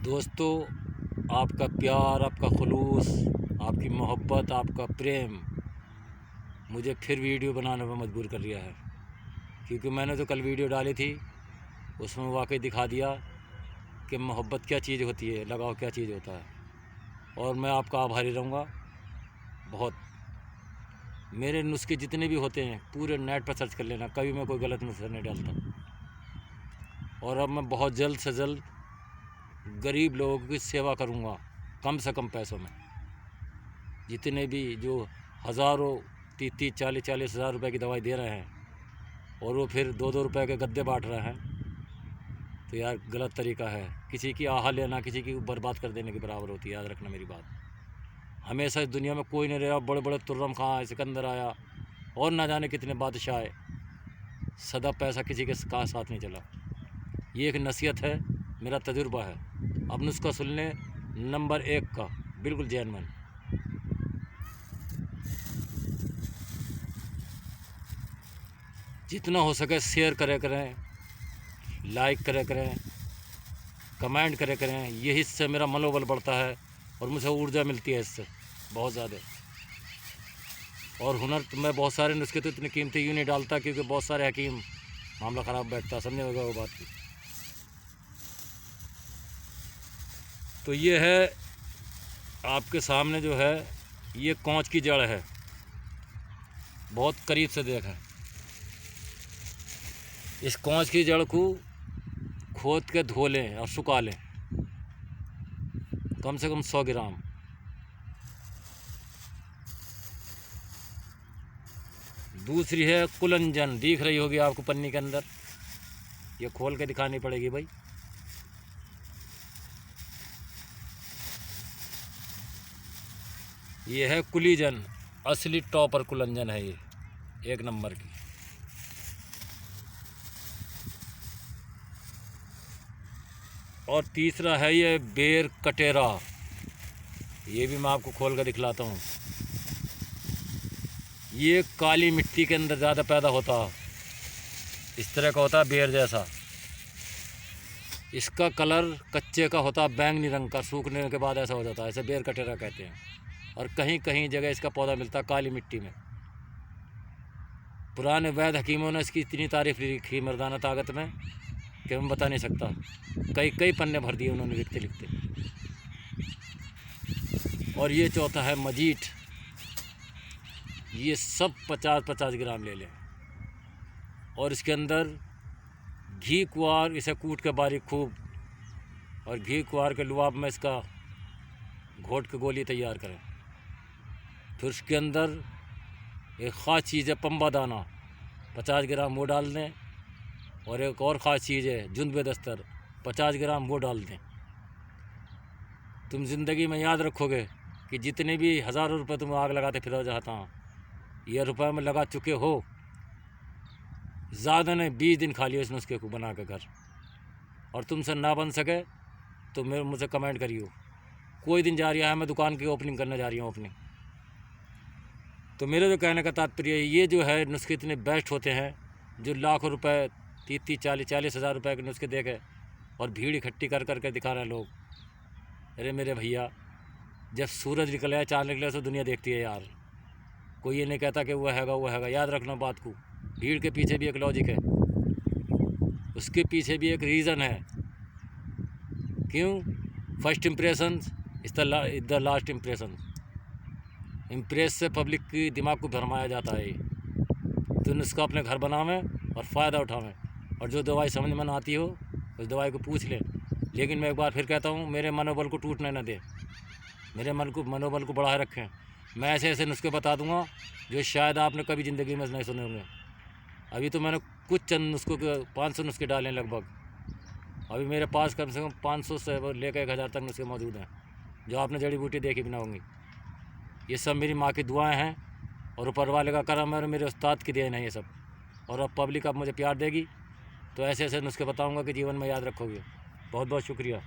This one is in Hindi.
दोस्तों, आपका प्यार, आपका खुलूस, आपकी मोहब्बत, आपका प्रेम मुझे फिर वीडियो बनाने पर मजबूर कर दिया है। क्योंकि मैंने तो कल वीडियो डाली थी, उसमें वाकई दिखा दिया कि मोहब्बत क्या चीज़ होती है, लगाव क्या चीज़ होता है। और मैं आपका आभारी रहूँगा बहुत। मेरे नुस्खे जितने भी होते हैं पूरे नेट पर सर्च कर लेना, कभी मैं कोई गलत नुस्खा नहीं डालता। और अब मैं बहुत जल्द से जल्द गरीब लोगों की सेवा करूँगा, कम से कम पैसों में। जितने भी जो हज़ारों 30-30, 40-40 हज़ार रुपये की दवाई दे रहे हैं और वो फिर 2-2 रुपये के गद्दे बांट रहे हैं, तो यार गलत तरीका है। किसी की आहा लेना किसी की बर्बाद कर देने के बराबर होती है, याद रखना मेरी बात। हमेशा इस दुनिया में कोई नहीं रहा, बड़े बड़े तुर्रम खां आए, सिकंदर आया और ना जाने कितने बादशाह आए, सदा पैसा किसी के साथ नहीं चला। ये एक नसीहत है, मेरा तजुर्बा है। अब नुस्खा सुन लें नंबर 1 का, बिल्कुल जेन्युइन। जितना हो सके शेयर करें, लाइक करें, कमेंट करें। यही इससे मेरा मनोबल बढ़ता है और मुझे ऊर्जा मिलती है इससे बहुत ज़्यादा। और हुनर तो मैं बहुत सारे नुस्खे तो इतने कीमती यूँ नहीं डालता, क्योंकि बहुत सारे हकीम मामला ख़राब बैठता, समझे होगा वो बात की। तो ये है आपके सामने जो है, ये कौच की जड़ है, बहुत करीब से देखें। इस कौच की जड़ को खोद के धो लें और सुखा लें, कम से कम 100 ग्राम। दूसरी है कुलंजन, दिख रही होगी आपको पन्नी के अंदर, ये खोल के दिखानी पड़ेगी भाई। ये है कुलीजन, असली टॉपर कुलंजन है ये, 1 नंबर की। और तीसरा है ये बेर कटेरा, ये भी मैं आपको खोल कर दिखलाता हूँ। ये काली मिट्टी के अंदर ज़्यादा पैदा होता, इस तरह का होता बेर जैसा। इसका कलर कच्चे का होता बैंगनी रंग का, सूखने के बाद ऐसा हो जाता है, ऐसे बेर कटेरा कहते हैं। और कहीं कहीं जगह इसका पौधा मिलता काली मिट्टी में। पुराने वैद्य हकीमों ने इसकी इतनी तारीफ लिखी मर्दाना ताकत में कि मैं बता नहीं सकता। कई पन्ने भर दिए उन्होंने लिखते लिखते। और ये चौथा है मजीठ, ये सब 50-50 ग्राम ले लें। और इसके अंदर घी कुआर, इसे कूट के बारीक खूब, और घी कुआर के लुआब में इसका घोट के गोली तैयार करें। फिर उसके अंदर एक ख़ास चीज़ है पंबा दाना, 50 ग्राम वो डाल दें। और एक और ख़ास चीज़ है जुंद दस्तर, 50 ग्राम वो डाल दें। तुम ज़िंदगी में याद रखोगे कि जितने भी हज़ारों रुपए तुम आग लगाते फिरो जाता हूँ, ये रुपए में लगा चुके हो, ज़्यादा नहीं 20 दिन खा लियो इस नुस्खे को बना के घर। और तुमसे ना बन सके तो मुझसे कमेंट करियो। कोई दिन जा रहा है, मैं दुकान की ओपनिंग करने जा रही हूँ अपनी। तो मेरे जो कहने का तात्पर्य, ये जो है नुस्खे इतने बेस्ट होते हैं, जो लाखों रुपए 30-30, 40-40 हज़ार रुपये के नुस्खे देखे और भीड़ इकट्ठी कर करके दिखा रहे हैं लोग। अरे मेरे भैया, जब सूरज निकले है, चाँद निकले तो दुनिया देखती है यार। कोई ये नहीं कहता कि वो हैगा। याद रखना बात को, भीड़ के पीछे भी एक लॉजिक है, उसके पीछे भी एक रीज़न है। क्यों? First impression is the last impression. Impress से पब्लिक की दिमाग को भरमाया जाता है। तो नुस्खा अपने घर बनावें और फ़ायदा उठावें। और जो दवाई समझ में ना आती हो उस दवाई को पूछ लें। लेकिन मैं एक बार फिर कहता हूँ, मेरे मनोबल को टूटने न दें, मेरे मनोबल को बढ़ाए रखें। मैं ऐसे नुस्खे बता दूँगा जो शायद आपने कभी ज़िंदगी में नहीं सुने होंगे। अभी तो मैंने कुछ चंद नुस्खों के 500 नुस्खे डाले हैं लगभग। अभी मेरे पास कम से कम 500 से लेकर 1000 तक नुस्खे मौजूद हैं, जो आपने जड़ी बूटी देखी भी ना होंगी। ये सब मेरी माँ की दुआएं हैं और ऊपर वाले का करम है और मेरे उस्ताद की देन है ये सब। और अब पब्लिक अब मुझे प्यार देगी तो ऐसे नुस्खे बताऊंगा कि जीवन में याद रखोगे। बहुत बहुत शुक्रिया।